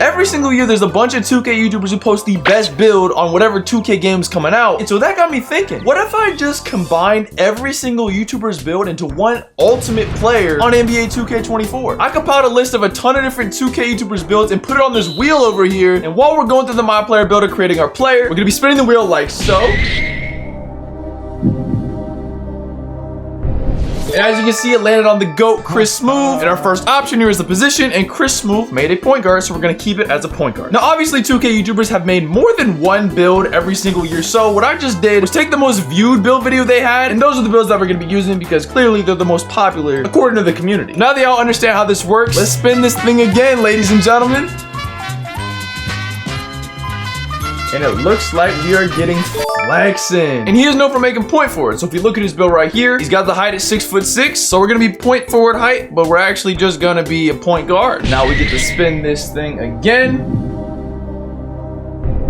Every single year, there's a bunch of 2K YouTubers who post the best build on whatever 2K game is coming out. And so that got me thinking, what if I just combined every single YouTuber's build into one ultimate player on NBA 2K24? I compiled a list of a ton of different 2K YouTubers builds and put it on this wheel over here. And while we're going through the My Player builder, creating our player, we're gonna be spinning the wheel like so. And as you can see, it landed on the GOAT, Chris Smooth. And our first option here is the position, and Chris Smooth made a point guard, so we're gonna keep it as a point guard. Now, obviously, 2K YouTubers have made more than one build every single year, so what I just did was take the most viewed build video they had, and those are the builds that we're gonna be using because clearly they're the most popular according to the community. Now that y'all understand how this works, let's spin this thing again, ladies and gentlemen. And it looks like we are getting flexing. And he is known for making point forward. So if you look at his build right here, he's got the height at 6'6". So we're gonna be point forward height, but we're actually just gonna be a point guard. Now we get to spin this thing again.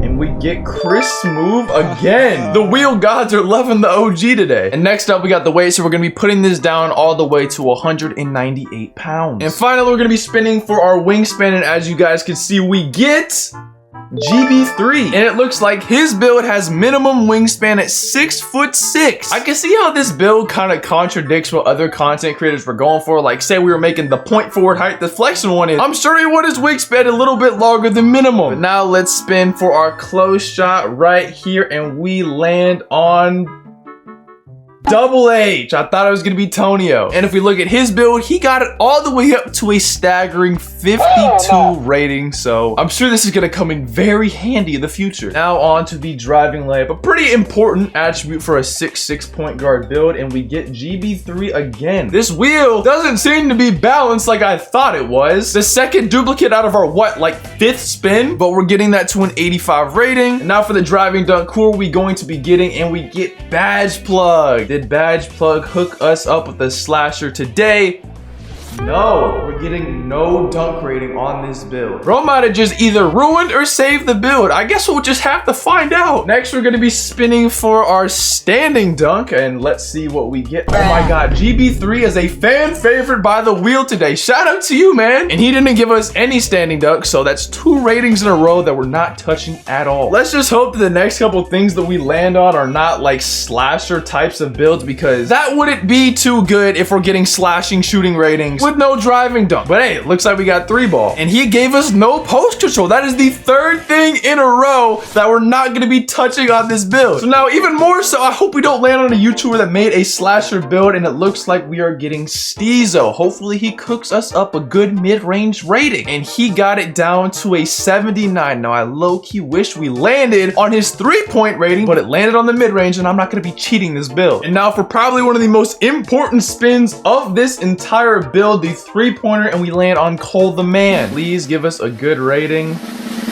And we get Chris Smooth again. The wheel gods are loving the OG today. And next up, we got the weight. So we're gonna be putting this down all the way to 198 pounds. And finally, we're gonna be spinning for our wingspan. And as you guys can see, we get GB3, and it looks like his build has minimum wingspan at 6'6". I can see how this build kind of contradicts what other content creators were going for. Like, say we were making the point forward height, the flexing one is, I'm sure he wanted his wingspan a little bit longer than minimum. But now let's spin for our close shot right here, and we land on Double H. I thought it was gonna be Tonio. And if we look at his build, he got it all the way up to a staggering 52 rating. So I'm sure this is gonna come in very handy in the future. Now on to the driving layup, a pretty important attribute for a 6'6" point guard build, and we get GB3 again. This wheel doesn't seem to be balanced like I thought it was. The second duplicate out of our like 5th spin, but we're getting that to an 85 rating. And now for the driving dunk, who are we going to be getting? And we get Badge Plug. Did Badge Plug hook us up with a slasher today? No, we're getting no dunk rating on this build. Bro might have just either ruined or saved the build. I guess we'll just have to find out. Next, we're gonna be spinning for our standing dunk, and let's see what we get. Oh my God, GB3 is a fan favorite by the wheel today. Shout out to you, man. And he didn't give us any standing dunk, so that's 2 ratings in a row that we're not touching at all. Let's just hope that the next couple things that we land on are not like slasher types of builds, because that wouldn't be too good if we're getting slashing shooting ratings with no driving dunk. But hey, it looks like we got 3 ball, and he gave us no post control. That is the 3rd thing in a row that we're not going to be touching on this build. So now, even more so, I hope we don't land on a YouTuber that made a slasher build, and it looks like we are getting Steezo. Hopefully he cooks us up a good mid-range rating, and he got it down to a 79. Now I low-key wish we landed on his 3-point rating, but it landed on the mid-range, and I'm not going to be cheating this build. And now for probably one of the most important spins of this entire build, the 3-pointer, and we land on Cole the Man. Please give us a good rating.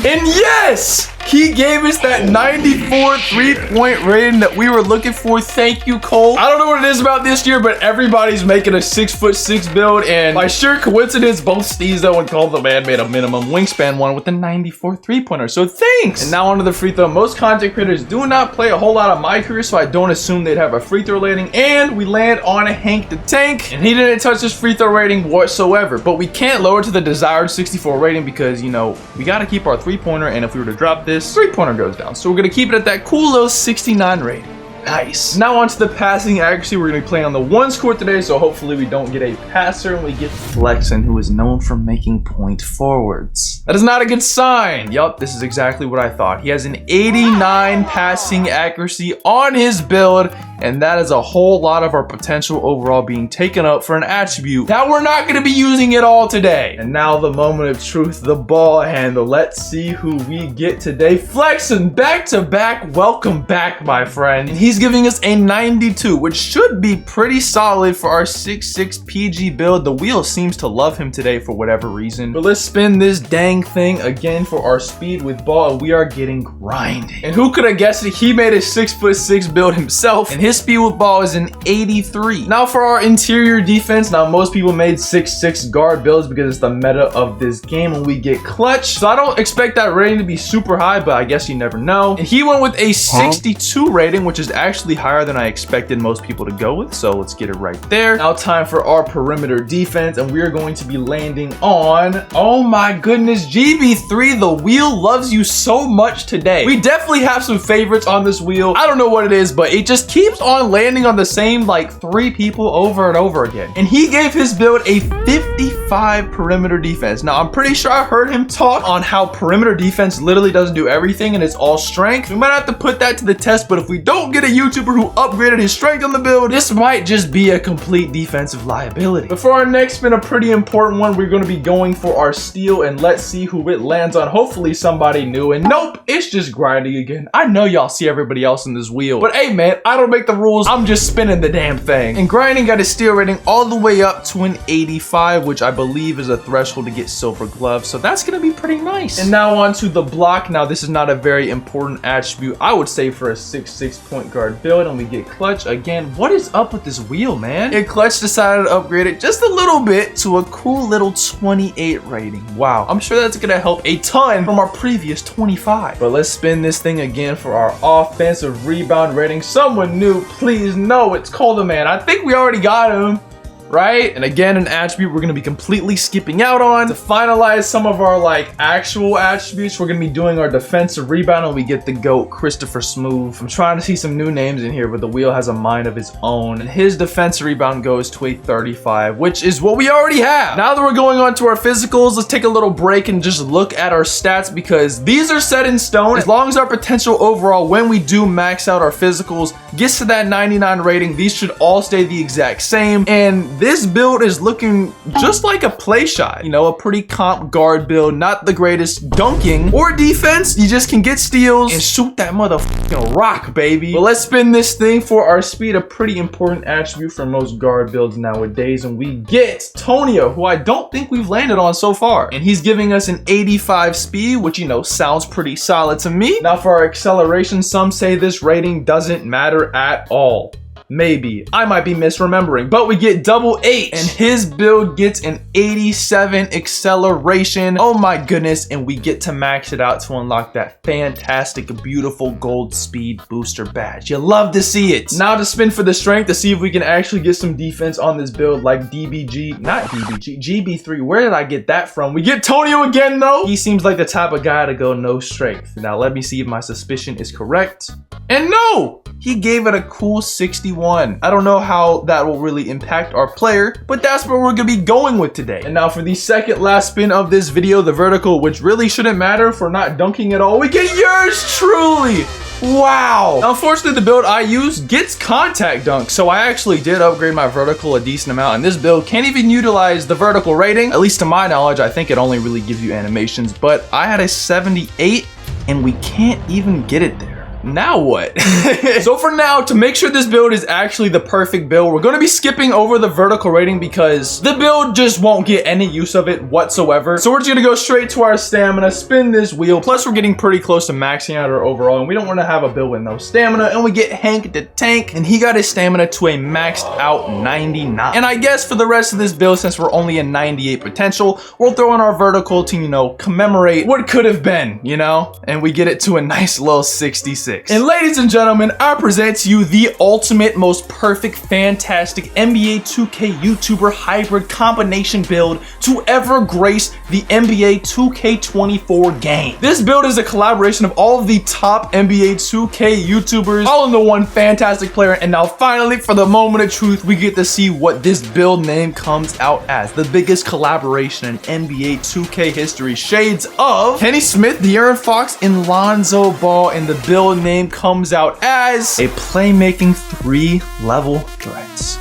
And yes, he gave us that 94 3-point rating that we were looking for. Thank you, Cole. I don't know what it is about this year, but everybody's making a 6'6" build, and by sheer coincidence, both Steezo and Cole the Man made a minimum wingspan one with a 94 3-pointer. So thanks. And now onto the free throw. Most content creators do not play a whole lot of my career, so I don't assume they'd have a free throw rating. And we land on a Hank the Tank, and he didn't touch his free throw rating whatsoever. But we can't lower to the desired 64 rating because, you know, we got to keep our 3-pointer, and if we were to drop this, 3-pointer goes down. So we're gonna keep it at that cool little 69 rating. Nice. Now on to the passing accuracy. We're gonna be playing on the 1s court today, so hopefully we don't get a passer and we get Flexen, who is known for making point forwards. That is not a good sign. Yup, this is exactly what I thought. He has an 89 passing accuracy on his build, and that is a whole lot of our potential overall being taken up for an attribute that we're not gonna be using at all today. And now the moment of truth, the ball handle. Let's see who we get today. Flexen, back to back. Welcome back, my friend. And he's giving us a 92, which should be pretty solid for our 6'6" PG build. The wheel seems to love him today for whatever reason. But let's spin this dang thing again for our speed with ball, and we are getting grinding. And who could have guessed it? He made a 6'6" build himself, and his speed with ball is an 83. Now for our interior defense, now most people made 6'6" guard builds because it's the meta of this game, and we get clutch. So I don't expect that rating to be super high, but I guess you never know. And he went with a 62 rating, which is actually actually higher than I expected most people to go with, so let's get it right there. Now time for our perimeter defense, and we are going to be landing on, oh my goodness, GB3, the wheel loves you so much today. We definitely have some favorites on this wheel. I don't know what it is, but it just keeps on landing on the same like 3 people over and over again. And he gave his build a 55 perimeter defense. Now I'm pretty sure I heard him talk on how perimeter defense literally doesn't do everything and it's all strength. We might have to put that to the test, but if we don't get a YouTuber who upgraded his strength on the build, this might just be a complete defensive liability. But for our next spin, a pretty important one, we're going to be going for our steal, and let's see who it lands on. Hopefully somebody new, and nope, it's just grinding again. I know y'all see everybody else in this wheel, but hey man, I don't make the rules. I'm just spinning the damn thing. And grinding got his steal rating all the way up to an 85, which I believe is a threshold to get silver gloves, so that's going to be pretty nice. And now on to the block. Now this is not a very important attribute, I would say, for a 6'6" point guard build, and we get clutch again. What is up with this wheel, man? And clutch decided to upgrade it just a little bit to a cool little 28 rating. Wow, I'm sure that's gonna help a ton from our previous 25. But let's spin this thing again for our offensive rebound rating. Someone new, please. No, it's Coleman. I think we already got him, right? And again, an attribute we're gonna be completely skipping out on. To finalize some of our like actual attributes, we're gonna be doing our defensive rebound, and we get the GOAT, Christopher Smooth. I'm trying to see some new names in here, but the wheel has a mind of its own. And his defensive rebound goes to a 35, which is what we already have. Now that we're going on to our physicals, let's take a little break and just look at our stats, because these are set in stone. As long as our potential overall, when we do max out our physicals, gets to that 99 rating, these should all stay the exact same. And this build is looking just like a play shot, you know, a pretty comp guard build, not the greatest dunking or defense. You just can get steals and shoot that motherfucking rock, baby. But let's spin this thing for our speed, a pretty important attribute for most guard builds nowadays, and we get Tonya, who I don't think we've landed on so far, and he's giving us an 85 speed, which, you know, sounds pretty solid to me. Now for our acceleration, some say this rating doesn't matter at all. Maybe. I might be misremembering, but we get double H, and his build gets an 87 acceleration. Oh my goodness, and we get to max it out to unlock that fantastic, beautiful gold speed booster badge. You love to see it. Now to spin for the strength to see if we can actually get some defense on this build like GB3. Where did I get that from? We get Tonio again though. He seems like the type of guy to go no strength. Now let me see if my suspicion is correct. And no! He gave it a cool 61. I don't know how that will really impact our player, but that's what we're gonna be going with today. And now for the second last spin of this video, the vertical, which really shouldn't matter for not dunking at all, we get yours truly. Wow. Now, unfortunately, the build I use gets contact dunk, so I actually did upgrade my vertical a decent amount, and this build can't even utilize the vertical rating. At least to my knowledge, I think it only really gives you animations, but I had a 78, and we can't even get it there. Now what? So for now, to make sure this build is actually the perfect build, we're going to be skipping over the vertical rating because the build just won't get any use of it whatsoever. So we're just going to go straight to our stamina, spin this wheel. Plus, we're getting pretty close to maxing out our overall, and we don't want to have a build with no stamina. And we get Hank the Tank, and he got his stamina to a maxed out 99. And I guess for the rest of this build, since we're only in 98 potential, we'll throw in our vertical to, you know, commemorate what could have been, you know? And we get it to a nice little 66. And ladies and gentlemen, I present to you the ultimate, most perfect, fantastic NBA 2K YouTuber hybrid combination build to ever grace the NBA 2K24 game. This build is a collaboration of all of the top NBA 2K YouTubers, all into one fantastic player. And now finally, for the moment of truth, we get to see what this build name comes out as. The biggest collaboration in NBA 2K history. Shades of Kenny Smith, De'Aaron Fox, and Lonzo Ball, and the build name comes out as a playmaking 3-level threats.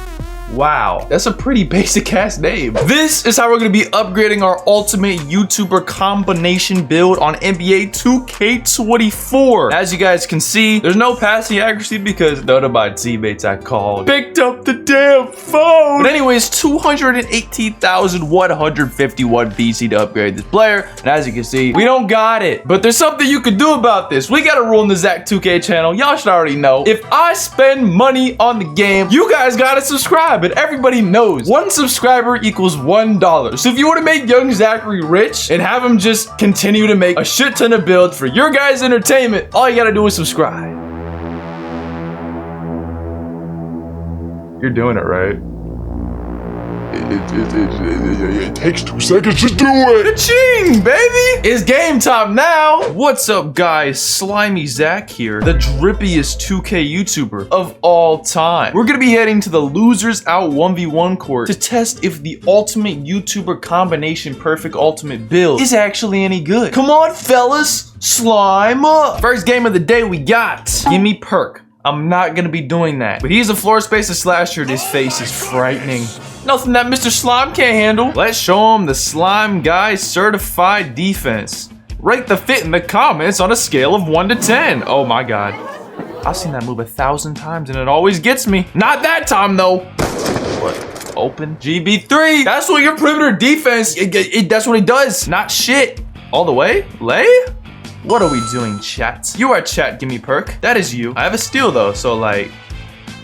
Wow, that's a pretty basic ass name. This is how we're gonna be upgrading our ultimate YouTuber combination build on NBA 2K24. As you guys can see, there's no passing accuracy because none of my teammates I called picked up the damn phone. But anyways, 218,151 VC to upgrade this player. And as you can see, we don't got it. But there's something you can do about this. We got a rule in the Zach 2K channel. Y'all should already know. If I spend money on the game, you guys gotta subscribe. But everybody knows 1 subscriber equals $1. So if you want to make young Zachary rich and have him just continue to make a shit ton of builds for your guys' entertainment, all you gotta do is subscribe. You're doing it right. It takes 2 seconds to do it. Ching, baby! It's game time now. What's up, guys? Slimy Zach here, the drippiest 2K YouTuber of all time. We're gonna be heading to the Losers Out 1v1 court to test if the ultimate YouTuber combination perfect ultimate build is actually any good. Come on, fellas, slime up. First game of the day we got. Gimme Perk. I'm not gonna be doing that. But he's a floor spacer slasher and his face is frightening. Nothing that Mr. Slime can't handle. Let's show him the Slime Guy certified defense. Rate the fit in the comments on a scale of 1 to 10. Oh my God. I've seen that move 1,000 times and it always gets me. Not that time though. What? Open? GB3. That's what your perimeter defense, that's what he does. Not shit. All the way? Lay? What are we doing, chat? You are chat, Gimme Perk. That is you. I have a steal though, so like,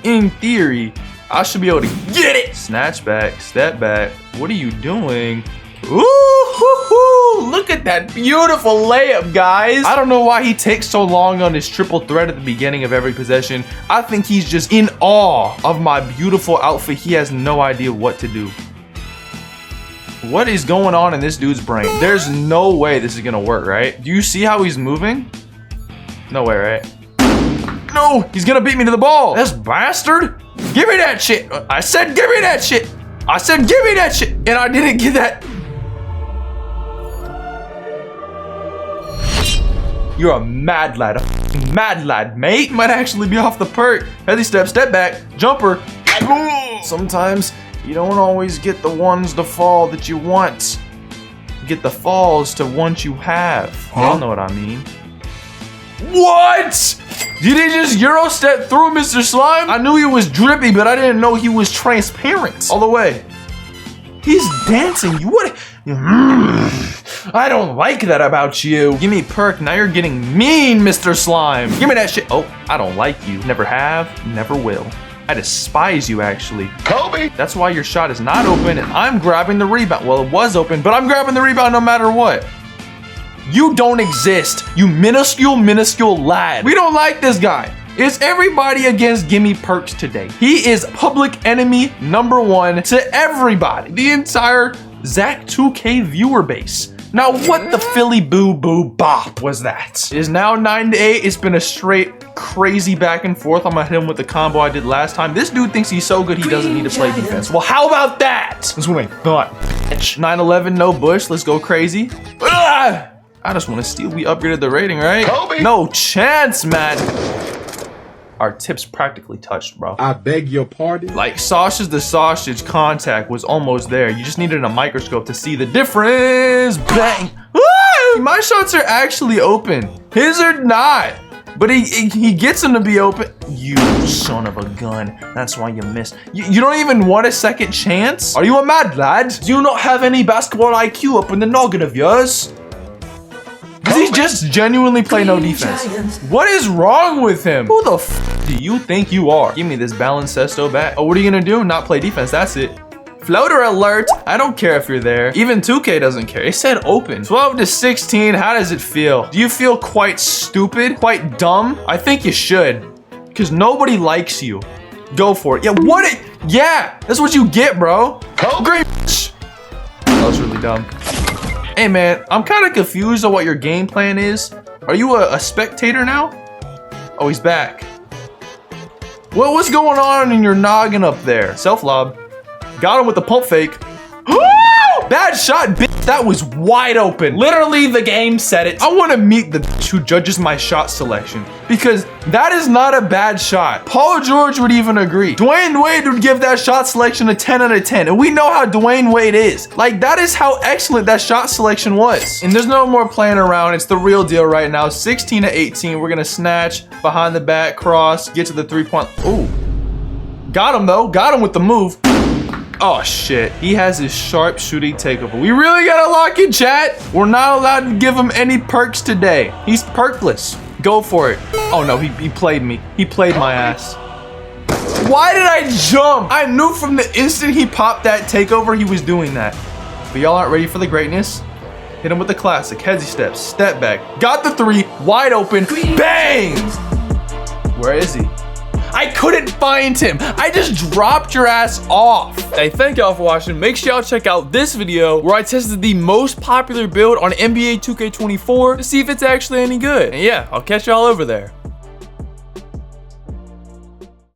in theory, I should be able to get it. Snatch back, step back. What are you doing? Ooh, look at that beautiful layup, guys. I don't know why he takes so long on his triple threat at the beginning of every possession. I think he's just in awe of my beautiful outfit. He has no idea what to do. What is going on in this dude's brain? There's no way this is gonna work, right? Do you see how he's moving? No way, right? No, he's gonna beat me to the ball. This bastard. Give me that shit. I said give me that shit. I said give me that shit. And I didn't get that. You're a mad lad, mate. Might actually be off the perk. Heavy step, step back, jumper. Sometimes you don't always get the ones to fall that you want. You get the falls to ones you have. Y'all know what I mean. What? Did he just Euro step through Mr. Slime? I knew he was drippy, but I didn't know he was transparent. All the way. He's dancing. You what? I don't like that about you. Give me Perk. Now you're getting mean, Mr. Slime. Give me that shit. Oh, I don't like you. Never have, never will. I despise you, actually. Kobe! That's why your shot is not open and I'm grabbing the rebound. Well, it was open, but I'm grabbing the rebound no matter what. You don't exist, you minuscule lad. We don't like this guy. It's everybody against Gimme Perks today. He is public enemy #1 to everybody. The entire Zach 2K viewer base. Now, what the Philly boo boo bop was that? It is now 9-8. It's been a straight crazy back and forth. I'm gonna hit him with the combo I did last time. This dude thinks he's so good he doesn't need to play defense. Well, how about that? That's what I thought. 9-11, no bush. Let's go crazy. Ah! I just want to steal. We upgraded the rating, right? Kobe. No chance, man. Our tips practically touched, bro. I beg your pardon? Like sausage the sausage contact was almost there. You just needed a microscope to see the difference. Bang. Woo! My shots are actually open. His are not. But he gets them to be open. You son of a gun. That's why you missed. You don't even want a second chance? Are you a mad lad? Do you not have any basketball IQ up in the noggin of yours? Does he just genuinely play no defense? What is wrong with him? Who the f do you think you are? Give me this balancesto back. Oh, what are you gonna do? Not play defense, that's it. Floater alert. I don't care if you're there. Even 2K doesn't care. It said open. 12 to 16, how does it feel? Do you feel quite stupid? Quite dumb? I think you should. Because nobody likes you. Go for it. Yeah, what? Yeah, that's what you get, bro. Great. That was really dumb. Hey man, I'm kind of confused on what your game plan is. Are you a spectator now? Oh, he's back. What's going on in your noggin up there? Self-lob. Got him with the pump fake. Bad shot, bitch. That was wide open. Literally, the game said it. I want to meet the bitch who judges my shot selection because that is not a bad shot. Paul George would even agree. Dwayne Wade would give that shot selection a 10 out of 10. And we know how Dwayne Wade is. Like, that is how excellent that shot selection was. And there's no more playing around. It's the real deal right now. 16 to 18. We're going to snatch behind the back, cross, get to the 3-point. Ooh. Got him, though. Got him with the move. Oh shit, he has his sharp shooting takeover. We really gotta lock in, chat. We're not allowed to give him any perks today. He's perkless. Go for it. Oh no, he played me. He played my ass. Why did I jump? I knew from the instant he popped that takeover, he was doing that. But y'all aren't ready for the greatness? Hit him with the classic. Heady steps, step back. Got the 3, wide open. Bang! Where is he? I couldn't find him. I just dropped your ass off. Hey, thank y'all for watching. Make sure y'all check out this video where I tested the most popular build on NBA 2K24 to see if it's actually any good. And yeah, I'll catch y'all over there.